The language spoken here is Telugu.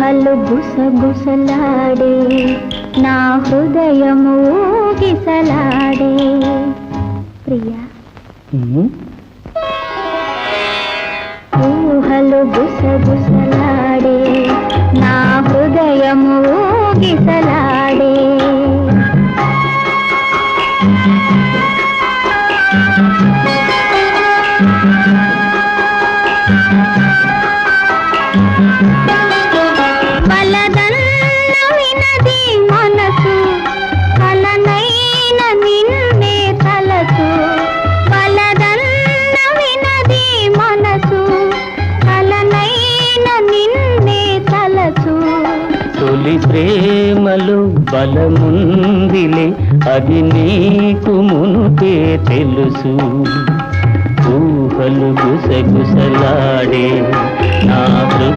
ఊహలు గుసగుసలాడే నా హృదయము ఊగిసలాడే ప్రియా ఊహలు గుసగుసలాడే నా హృదయము ఊగిసలాడే వలదన్న వినది మనసు కలనైన నిన్నే తలసు వలదన్న వినది మనసు కలనైన నిన్నే తలసు తొలి ప్రేమలో బలముందిలే అది నీకు మునుపే తెలుసు ఊహలు గుసగుసలాడే నా